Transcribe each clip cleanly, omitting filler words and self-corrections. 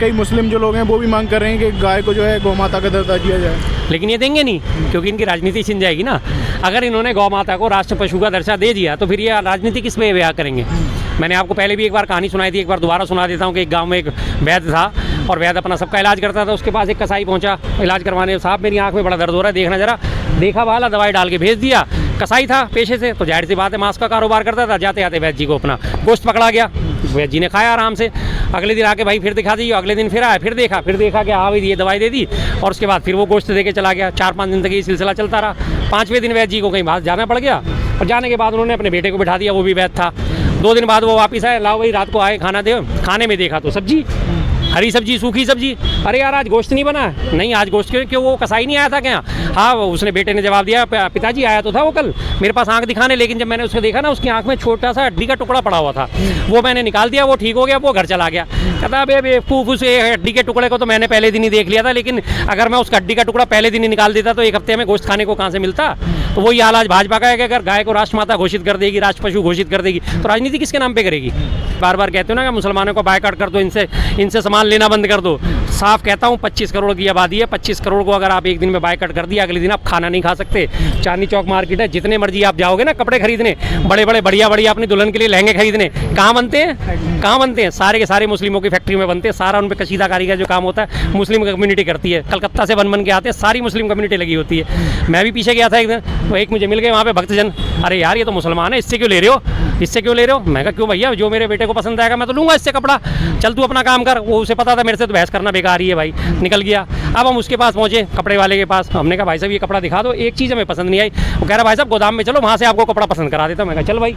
कई मुस्लिम जो लोग हैं वो भी मांग कर रहे हैं कि गाय को जो है गौ माता का दर्जा दिया जाए, लेकिन ये देंगे नहीं, क्योंकि इनकी राजनीति छिन जाएगी ना। अगर इन्होंने गौ माता को राष्ट्र पशु का दर्जा दे दिया तो फिर ये राजनीति किस पे ब्याह करेंगे। मैंने आपको पहले भी एक बार कहानी सुनाई थी, एक बार दोबारा सुना देता हूँ कि एक गांव में एक वैद्य था और वैद्य अपना सबका इलाज करता था। उसके पास एक कसाई पहुंचा इलाज करवाने, साहब मेरी आंख में बड़ा दर्द हो रहा है, देखना जरा। देखा वाला दवाई डाल के भेज दिया। कसाई था पेशे से, तो जाहिर सी बात है मांस का कारोबार करता था। जाते आते वैद्य जी को अपना गोश्त पकड़ा गया, वैद्य जी ने खाया आराम से। अगले दिन आके भाई फिर दिखा दीजिए, अगले दिन फिर आया, फिर देखा कि हाँ भाई ये दवाई दे दी, और उसके बाद फिर वो गोश्त दे के चला गया। 4-5 दिन तक ये सिलसिला चलता रहा। 5वें दिन वैद्य जी को कहीं बाहर जाना पड़ गया, और जाने के बाद उन्होंने अपने बेटे को बिठा दिया, वो भी वैद्य था। 2 दिन बाद वो वापस आए, लाओ भाई रात को आए खाना दे। खाने में देखा तो सब्जी, हरी सब्जी, सूखी सब्जी। अरे यार आज गोश्त नहीं बना है। नहीं आज गोश्त क्यों, वो कसाई नहीं आया था क्या? हाँ, उसने बेटे ने जवाब दिया, पिताजी आया तो था वो कल मेरे पास आंख दिखाने, लेकिन जब मैंने उसको देखा ना, उसकी आंख में छोटा सा हड्डी का टुकड़ा पड़ा हुआ था, वो मैंने निकाल दिया, वो ठीक हो गया, वो घर चला गया। कहता अबे बेवकूफ, उस हड्डी के टुकड़े को तो मैंने पहले दिन ही देख लिया था, लेकिन अगर मैं उस हड्डी का टुकड़ा पहले दिन ही निकाल देता तो 1 हफ्ते में गोश्त खाने को कहाँ से मिलता। तो वही हाल आज भाजपा का है कि अगर गाय को राष्ट्रमाता घोषित कर देगी, राष्ट्र पशु घोषित कर देगी, तो राजनीति किसके नाम पे करेगी। बार बार कहते हो ना कि मुसलमानों को बायकॉट कर दो, इनसे सामान लेना बंद कर दो। साफ कहता हूँ 25 करोड़ की आबादी है, 25 करोड़ को अगर आप एक दिन में बायकॉट कर दिया, अगले दिन आप खाना नहीं खा सकते। चांदनी चौक मार्केट है, जितने मर्जी आप जाओगे ना कपड़े खरीदने, बड़े बड़े बढ़िया अपनी दुल्हन के लिए लहंगे खरीदने, कहाँ बनते हैं? सारे के सारे मुस्लिमों की फैक्ट्री में बनते हैं। सारा उन पर कशीदा कारीगर का जो काम होता है मुस्लिम कम्युनिटी करती है। कलकत्ता से बन के आते हैं, सारी मुस्लिम कम्युनिटी लगी होती है। मैं भी पीछे गया था एक दिन, वो एक मुझे मिल गए वहाँ पे भक्तजन, अरे यार ये तो मुसलमान है, इससे क्यों ले रहे हो? मैं कहा क्यों भैया, जो मेरे बेटे को पसंद आएगा मैं तो लूंगा इससे कपड़ा, चल तू अपना काम कर। वो उसे पता था मेरे से तो बहस करना बेकार ही है भाई, निकल गया। अब हम उसके पास पहुंचे, कपड़े वाले के पास। हमने कहा भाई साहब ये कपड़ा दिखा दो, एक चीज़ हमें पसंद नहीं आई। वो कह रहा भाई साहब गोदाम में चलो, वहाँ से आपको कपड़ा पसंद करा देता हूँ। मैं कहा चल भाई,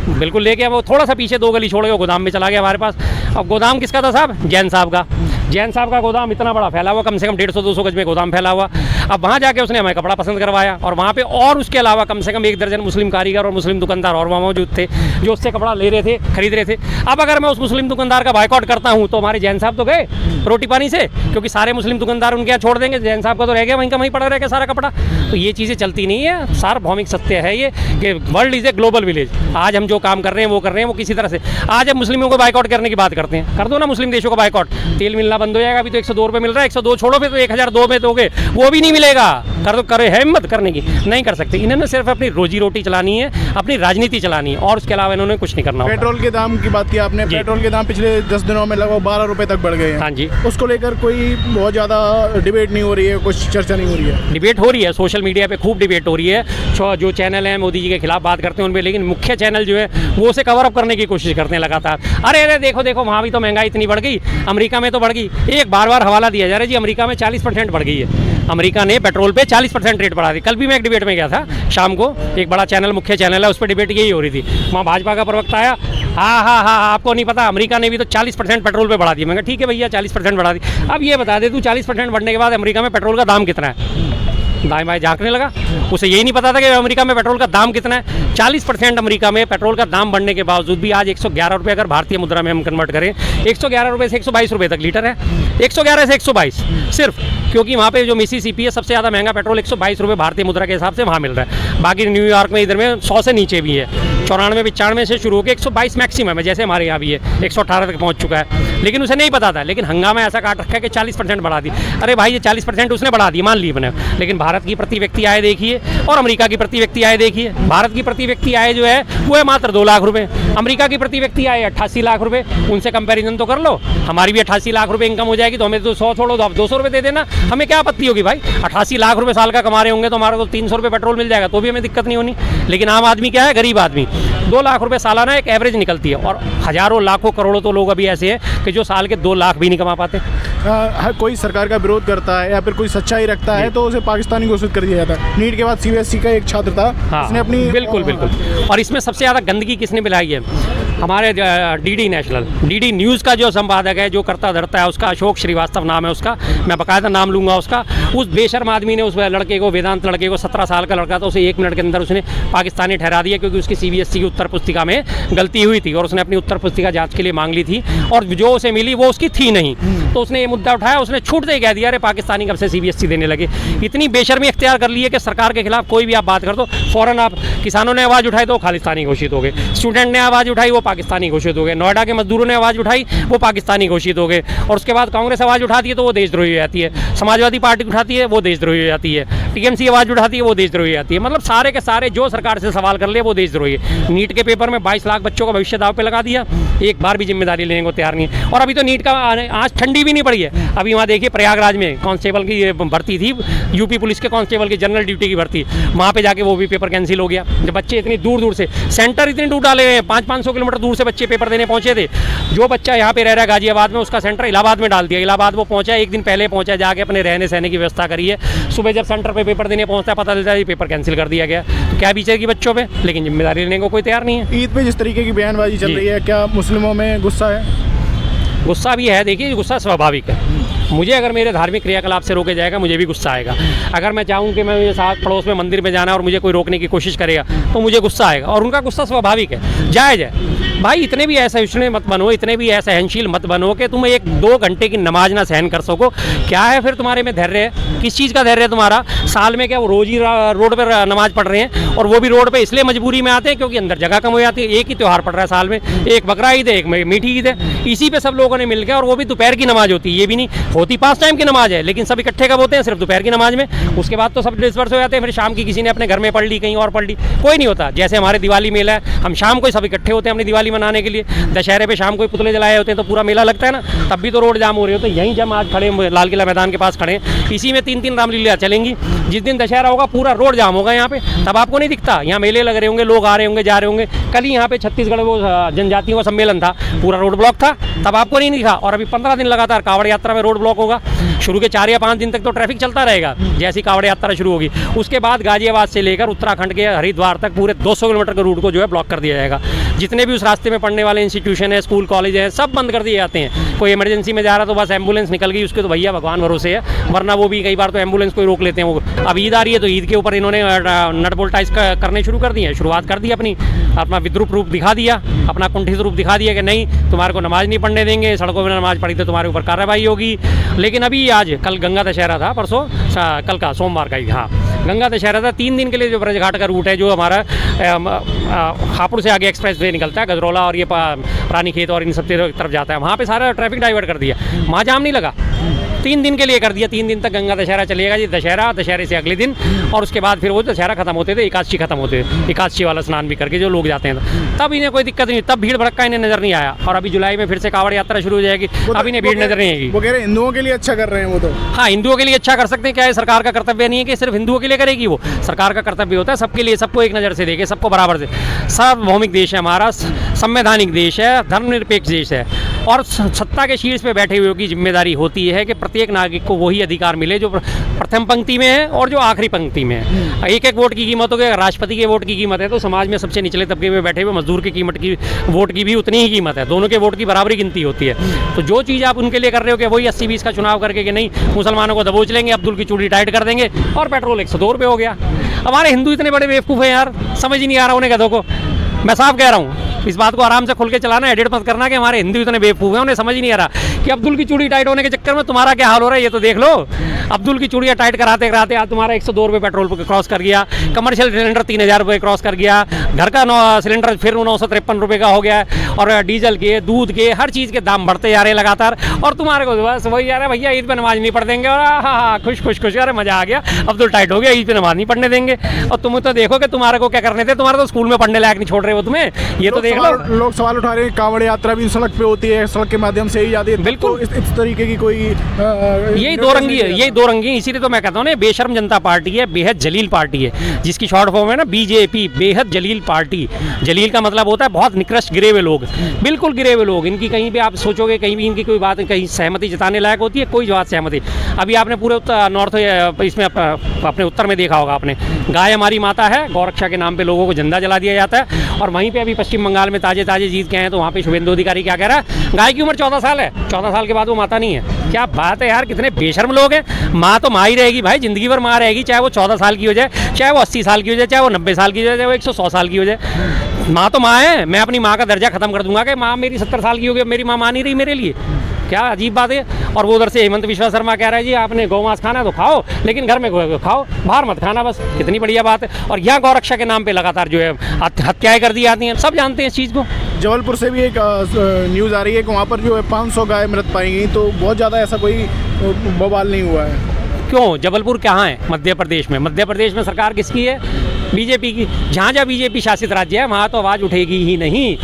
बिल्कुल ले गया। वो थोड़ा सा पीछे 2 गली छोड़ के गोदाम में चला गया हमारे पास। अब गोदाम किसका था साहब? जैन साहब का। जैन साहब का गोदाम इतना बड़ा फैला हुआ, कम से कम 150-200 गज में गोदाम फैला हुआ। अब वहाँ जाके उसने हमें कपड़ा पसंद करवाया, और वहाँ पे और उसके अलावा कम से कम 1 दर्जन मुस्लिम कारीगर और मुस्लिम दुकानदार और वहाँ मौजूद थे जो उससे कपड़ा ले रहे थे, खरीद रहे थे। अब अगर मैं उस मुस्लिम दुकानदार का बायकॉट करता हूँ तो हमारे जैन साहब तो गए रोटी पानी से, क्योंकि सारे मुस्लिम दुकानदार उनके यहाँ छोड़ देंगे, जैन साहब का तो रह गया वहीं का वहीं पड़ा रहेगा सारा कपड़ा। तो ये चीज़ें चलती नहीं है। सार्वभौमिक सत्य है ये कि world is a global village. आज हम जो काम कर रहे हैं वो कर रहे हैं, वो किसी तरह से। आज हम मुस्लिमों को बायकॉट करने की बात करते हैं, कर दो ना मुस्लिम देशों का बायकॉट, तेल मिलना बंद हो जाएगा। अभी तो 102 रुपये मिल रहा है, 102 छोड़ो फिर तो 1002 में दोगे, वो भी नहीं मिलेगा। कर दो, करे है हिम्मत करने की, नहीं कर सकते। इन्होंने सिर्फ अपनी रोजी रोटी चलानी है, अपनी राजनीति चलानी है, और उसके अलावा इन्होंने कुछ नहीं करना। पेट्रोल के दाम की बात की आपने, पेट्रोल के दाम पिछले 10 दिनों में लगभग 12 रुपये तक बढ़ गए हैं। हाँ जी, उसको लेकर कोई बहुत ज़्यादा डिबेट नहीं हो रही है, कुछ चर्चा नहीं हो रही है? डिबेट हो रही है, सोशल मीडिया पे खूब डिबेट हो रही है। जो चैनल हैं मोदी जी के खिलाफ बात करते हैं उनपे, लेकिन मुख्य चैनल जो है वो उसे कवर अप करने की कोशिश करते हैं लगातार। अरे देखो वहाँ भी तो महंगाई इतनी बढ़ गई, अमेरिका में तो बढ़ गई। एक बार हवाला दिया जा रहा है जी, अमेरिका में 40% बढ़ गई है। अमेरिका ने पेट्रोल पे 40% रेट बढ़ा दी। कल भी मैं एक डिबेट में गया था शाम को, एक बड़ा चैनल मुख्य चैनल है, उस पर डिबेट यही हो रही थी। वहाँ भाजपा का प्रवक्ता आया, हाँ आपको नहीं पता अमेरिका ने भी तो 40% पेट्रोल पे बढ़ा दिया। मैं कहा ठीक है भैया 40% बढ़ा दी, अब ये बता दे तू 40% बढ़ने के बाद अमेरिका में पेट्रोल का दाम कितना है? दाएं बाएं झांकने लगा, उसे यही नहीं पता था कि अमेरिका में पेट्रोल का दाम कितना है। 40% अमेरिका में पेट्रोल का दाम बढ़ने के बावजूद भी आज 111 रुपये अगर भारतीय मुद्रा में हम कन्वर्ट करें, 111 रुपये से 122 रुपये तक लीटर है। 111 से 122 सिर्फ, क्योंकि वहाँ पे जो मिसिसिपी है सबसे ज़्यादा महंगा पेट्रोल 122 रुपये भारतीय मुद्रा के हिसाब से वहाँ मिल रहा है। बाकी न्यूयॉर्क में इधर में 100 से नीचे भी है, 94-95 से शुरू होकर 122 मैक्सिमम है, जैसे हमारे यहाँ भी है 118 तक पहुँच चुका है। लेकिन उसे नहीं पता था, लेकिन हंगामा ऐसा काट रखा है कि 40% बढ़ा दी। अरे भाई ये 40% उसने बढ़ा दी, मान ली मैंने, लेकिन भारत की प्रति व्यक्ति आय देखिए और अमेरिका की प्रति व्यक्ति आय देखिए। भारत की प्रति व्यक्ति आय जो है वो है मात्र 2 लाख रुपए, अमेरिका की प्रति व्यक्ति आय 88 लाख रुपए। उनसे कंपैरिजन तो कर लो, हमारी भी 88 लाख रुपए इनकम हो जाएगी, तो हमें तो 100 छोड़ो तो आप 200 रुपये दे देना, हमें क्या आपत्ति होगी भाई। 88 लाख रुपए साल का कमा रहे होंगे तो हमारा तो 300 रुपये पेट्रोल मिल जाएगा, तो भी हमें दिक्कत नहीं होनी। लेकिन आम आदमी क्या है, गरीब आदमी 2 लाख रुपए सालाना एक एवरेज निकलती है, और हजारों लाखों करोड़ों तो लोग अभी ऐसे हैं कि जो साल के 2 लाख भी नहीं कमा पाते। कोई सरकार का विरोध करता है या फिर कोई सच्चाई रखता है तो उसे पाकिस्तानी घोषित कर दिया जाता है। नीट के बाद CBSE का एक छात्र था, उसने अपनी बिल्कुल। और इसमें सबसे ज़्यादा गंदगी किसने मिलाई है? हमारे DD नेशनल, DD न्यूज़ का जो संपादक है, जो करता धरता है उसका, अशोक श्रीवास्तव नाम है उसका, मैं बाकायदा नाम लूँगा उसका। उस बेशर्म आदमी ने उस लड़के को, वेदांत लड़के को, 17 साल का लड़का था, उसे 1 मिनट के अंदर उसने पाकिस्तानी ठहरा दिया, क्योंकि उसकी CBSE की उत्तर पुस्तिका में गलती हुई थी और उसने अपनी उत्तर पुस्तिका जाँच के लिए मांग ली थी, और जो उसे मिली वो उसकी थी नहीं। तो उसने ये मुद्दा उठाया, उसने छूटते ही कह दिया अरे पाकिस्तानी कब से CBSE देने लगे। इतनी बेशर्मी इख्तियार कर ली है कि सरकार के खिलाफ कोई भी आप बात कर दो, फ़ौरन आप, किसानों ने आवाज़ उठाई तो खालिस्तानी घोषित हो गए, स्टूडेंट ने आवाज़ उठाई वो पाकिस्तानी घोषित हो गए। नोएडा के मजदूरों ने आवाज़ उठाई, वो पाकिस्तानी घोषित हो गए। और उसके बाद कांग्रेस आवाज़ उठाती है तो वो देशद्रोही हो जाती है। समाजवादी पार्टी उठाती है वो देशद्रोही हो जाती है। टीएमसी आवाज़ उठाती है वो देशद्रोही हो जाती है। मतलब सारे के सारे जो सरकार से सवाल कर ले वो देशद्रोही है। नीट के पेपर में 22 लाख बच्चों का भविष्य दाव पे लगा दिया, एक बार भी जिम्मेदारी लेने को तैयार नहीं है। और अभी तो नीट का आज ठंडी भी नहीं पड़ी है। अभी वहाँ देखिए प्रयागराज में कांस्टेबल की भर्ती थी, यूपी पुलिस के कांस्टेबल की जनरल ड्यूटी की भर्ती, वहाँ पे जाके वो भी पेपर कैंसिल हो गया। जब बच्चे इतनी दूर दूर से, सेंटर इतनी दूर डाले हैं, 500-500 किलोमीटर दूर से बच्चे पेपर देने पहुंचे थे। जो बच्चा यहाँ पे रह रहा है गाजियाबाद में, उसका सेंटर इलाहाबाद में डाल दिया। इलाहाबाद वो पहुंचा, एक दिन पहले पहुंचा, जाके अपने रहने सहने की व्यवस्था करी है। सुबह जब सेंटर पे पेपर देने पहुंचता है पता चलता है पेपर कैंसिल कर दिया गया। तो क्या बीचेगी बच्चों पे, लेकिन जिम्मेदारी लेने को कोई तैयार नहीं है। ईद पे जिस तरीके की बयानबाजी चल रही है, क्या मुस्लिमों में गुस्सा है? गुस्सा भी है, देखिए गुस्सा स्वाभाविक है। मुझे अगर मेरे धार्मिक क्रियाकलाप से रोके जाएगा मुझे भी गुस्सा आएगा। अगर मैं चाहूँ कि मैं मेरे साथ पड़ोस में मंदिर में जाना और मुझे कोई रोकने की कोशिश करेगा तो मुझे गुस्सा आएगा। और उनका गुस्सा स्वाभाविक है, जायज़ है। भाई इतने भी असहिष्णु मत बनो, इतने भी असहनशील मत बनो कि तुम 1-2 घंटे की नमाज ना सहन कर सको। क्या है फिर तुम्हारे में धैर्य है? किस चीज़ का धैर्य है तुम्हारा? साल में क्या वो रोज़ ही रोड पर नमाज पढ़ रहे हैं, और वो भी रोड पे इसलिए मजबूरी में आते हैं क्योंकि अंदर जगह कम हो जाती है। एक ही त्यौहार पड़ रहा है साल में, एक बकरा ईद है, एक मीठी ईद है, इसी पे सब लोगों ने मिलकर, और वो भी दोपहर की नमाज होती है। ये भी नहीं होती 5 टाइम की नमाज है, लेकिन सब इकट्ठे कब होते हैं? सिर्फ दोपहर की नमाज में। उसके बाद तो सब डिस्पर्स हो जाते हैं। फिर शाम की किसी ने अपने घर में पढ़ ली, कहीं और पढ़ ली, कोई नहीं होता। जैसे हमारे दिवाली मेला है, हम शाम को सब इकट्ठे होते हैं अपनी दिवाली मनाने के लिए। दशहरे पे शाम को पुतले जलाए होते हैं तो पूरा मेला लगता है ना, तब भी तो रोड जाम हो रही हो। तो यहीं जब आज खड़े लाल किला मैदान के पास खड़े हैं, इसी में 3-3 रामलीला चलेंगी। जिस दिन दशहरा होगा पूरा रोड जाम होगा यहाँ पे, तब आपको नहीं दिखता। यहाँ मेले लग रहे होंगे, लोग आ रहे होंगे, जा रहे होंगे। कल ही यहाँ पे छत्तीसगढ़ वो जनजातियों का सम्मेलन था, पूरा रोड ब्लॉक था, तब आपको नहीं दिखा। और अभी 15 दिन लगातार कावड़ यात्रा में रोड ब्लॉक होगा। शुरू के 4 या 5 दिन तक तो ट्रैफिक चलता रहेगा जैसी कावड़ यात्रा शुरू होगी। उसके बाद गाजियाबाद से लेकर उत्तराखंड के हरिद्वार तक पूरे 200 किलोमीटर के रूट को जो है ब्लॉक कर दिया जाएगा। जितने भी उस रास्ते में पढ़ने वाले इंस्टीट्यूशन है, स्कूल कॉलेज है, सब बंद कर दिए जाते हैं। कोई इमरजेंसी में जा रहा तो बस एम्बुलेंस निकल गई, उसके तो भैया भगवान भरोसे है, वरना वो भी कई बार तो एम्बुलेंस को ही रोक लेते हैं। वो अब ईद आ रही है तो ईद के ऊपर इन्होंने नट बोल्ट टाइस करने शुरू कर दिए हैं, शुरुआत कर दी अपना विद्रूप रूप दिखा दिया, अपना कुंठित रूप दिखा दिया कि नहीं तुम्हारे को नमाज नहीं पढ़ने देंगे, सड़कों में नमाज पढ़ी तो तुम्हारे ऊपर कार्रवाई होगी। लेकिन अभी आज कल गंगा दशहरा था, परसों कल का सोमवार का ही, हाँ गंगा दशहरा था। 3 दिन के लिए जो ब्रजघाट का रूट है, जो हमारा हापुड़ से आगे एक्सप्रेस वे निकलता है, गजरौला और ये रानीखेत और इन सब तरफ जाता है, वहाँ पे सारा ट्रैफिक डाइवर्ट कर दिया, वहाँ जाम नहीं लगा। 3 दिन के लिए कर दिया। 3 दिन तक गंगा दशहरा चलेगा जी, दशहरे से अगले दिन, और उसके बाद फिर वो दशहरा खत्म होते थे, एकादशी खत्म होते थे, एकादशी वाला स्नान भी करके जो लोग जाते हैं, तब इन्हें कोई दिक्कत नहीं, तब भीड़ भड़का इन्हें नजर नहीं आया। और अभी जुलाई में फिर से कावड़ यात्रा शुरू हो जाएगी, अब इन्हें भीड़ नजर नहीं आएगी। वो कह रहे हैं हिंदुओं के लिए अच्छा कर रहे हैं वो तो। हाँ, हिंदुओं के लिए अच्छा कर सकते हैं, क्या है सरकार का कर्तव्य नहीं है कि सिर्फ हिंदुओं के लिए करेगी, वो सरकार का कर्तव्य होता है सबके लिए, सबको एक नज़र से देखे, सबको बराबर से। सार्वभौमिक देश है हमारा, संवैधानिक देश है, धर्मनिरपेक्ष देश है, और सत्ता के शीर्ष पे बैठे हुए की जिम्मेदारी होती है कि प्रत्येक नागरिक को वही अधिकार मिले जो प्रथम पंक्ति में है और जो आखिरी पंक्ति में है। एक वोट की कीमत हो गई, राष्ट्रपति के वोट की कीमत है तो समाज में सबसे निचले तबके में बैठे हुए मजदूर की कीमत की वोट की भी उतनी ही कीमत है, दोनों के वोट की बराबरी गिनती होती है। तो जो चीज़ आप उनके लिए कर रहे हो कि वही 80-20 का चुनाव करके कि नहीं मुसलमानों को दबोच लेंगे, अब्दुल की चूड़ी टाइट कर देंगे और पेट्रोल 102 रुपये हो गया। हमारे हिंदू इतने बड़े बेवकूफ़ हैं यार, समझ ही नहीं आ रहा उन्हें गधों को। मैं साफ कह रहा हूँ, इस बात को आराम से खुल के चलाना, एडिट मत करना कि हमारे हिंदू इतने बेवकूफ़ हैं, उन्हें समझ ही नहीं आ रहा कि अब्दुल की चूड़ी टाइट होने के चक्कर में तुम्हारा क्या हाल हो रहा है, ये तो देख लो। अब्दुल की चूड़ियाँ टाइट कराते कराते आज तुम्हारा 102 रुपये पेट्रोल क्रॉस कर गया, कमर्शियल सिलेंडर 3000 रुपये क्रॉस कर गया, घर का सिलेंडर फिर 953 रुपये का हो गया, और डीजल के, दूध के, हर चीज़ के दाम बढ़ते जा रहे लगातार। और तुम्हारे को बस वही यार भैया ईद पे नमाज नहीं पढ़ देंगे, और हाँ खुश खुश खुश, अरे मजा आ गया, अब्दुल टाइट हो गया, ईद पे नमाज नहीं पढ़ने देंगे। और तुम तो देखो कि तुम्हारे को क्या करने थे, तुम्हारे तो स्कूल में पढ़ने लायक नहीं छोड़ रहे हो तुम्हें, ये तो देख लो। लोग सवाल उठा रहे हैं कांवड़ यात्रा भी सड़क पे होती है, सड़क के माध्यम से ही जाती है, बिल्कुल तो इस तरीके की कोई यही दो रंगी है, यही दो रंगी, इसीलिए तो मैं कहता हूँ ना बेशर्म जनता पार्टी है, बेहद जलील पार्टी है, जिसकी शॉर्ट फॉर्म है ना बीजेपी, बेहद जलील पार्टी। जलील का मतलब होता है बहुत निकृष्ट, गिरे हुए लोग, बिल्कुल गिरे हुए लोग। इनकी कहीं भी आप सोचोगे कहीं भी इनकी कोई बात कहीं सहमति जताने लायक होती है, कोई बात सहमति। अभी आपने पूरे नॉर्थ इसमें अपने उत्तर में देखा होगा आपने, गाय हमारी माता है, गौरक्षा के नाम पे लोगों को झंडा जला दिया जाता है। और वहीं पे अभी पश्चिम बंगाल में ताजे जीत के हैं, तो वहाँ पे शुभेंदु अधिकारी क्या कह रहा है, गाय की उम्र 14 साल है, 14 साल के बाद वो माता नहीं है। क्या बात है यार, कितने बेशर्म लोग हैं। माँ तो माँ ही रहेगी भाई, जिंदगी भर माँ रहेगी, चाहे वो 14 साल की हो जाए, चाहे वो 80 साल की हो जाए, चाहे वो 90 साल की हो जाए, चाहे वो 100 साल की हो जाए। माँ तो माँ है। मैं अपनी माँ का दर्जा खत्म कर दूंगा कि माँ मेरी 70 साल की हो गई, मेरी माँ नहीं रही मेरे लिए। क्या अजीब बात है। और वो उधर से हेमंत विश्वा शर्मा कह रहा है जी आपने गौमांस खाना है तो खाओ, लेकिन घर में खाओ, बाहर मत खाना, बस। कितनी बढ़िया बात है। और यहाँ गौरक्षा के नाम पे लगातार जो है हत्याएं कर दी जाती हैं, सब जानते हैं इस चीज़ को। जबलपुर से भी एक न्यूज़ आ रही है कि वहाँ पर जो है 500 गाय मृत पाई गई, तो बहुत ज़्यादा ऐसा कोई बवाल नहीं हुआ है। क्यों? जबलपुर कहाँ है? मध्य प्रदेश में। मध्य प्रदेश में सरकार किसकी है? बीजेपी की। जहाँ जहाँ बीजेपी शासित राज्य है वहाँ तो आवाज़ उठेगी ही नहीं।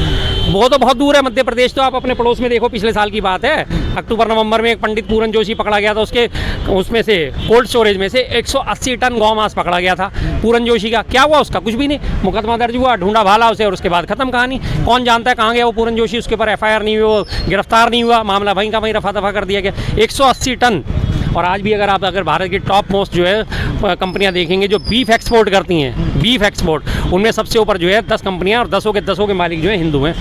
वो तो बहुत दूर है मध्य प्रदेश, तो आप अपने पड़ोस में देखो, पिछले साल की बात है, अक्टूबर नवंबर में एक पंडित पूरन जोशी पकड़ा गया था, उसमें से कोल्ड स्टोरेज में से 180 टन गौमांस पकड़ा गया था पूरन जोशी का। क्या हुआ उसका? कुछ भी नहीं। मुकदमा दर्ज हुआ, ढूंढा भाला उसे, और उसके बाद खत्म कहानी। कौन जानता है कहाँ गया वो पूरन जोशी? उसके ऊपर FIR नहीं हुई, वो गिरफ्तार नहीं हुआ, मामला वहीं का वहीं रफा दफा कर दिया गया। 180 टन। और आज भी अगर भारत की टॉप मोस्ट जो है कंपनियां देखेंगे जो बीफ एक्सपोर्ट करती हैं, बीफ एक्सपोर्ट, उनमें सबसे ऊपर जो है 10 कंपनियां, और 10 के मालिक जो है हिंदू हैं।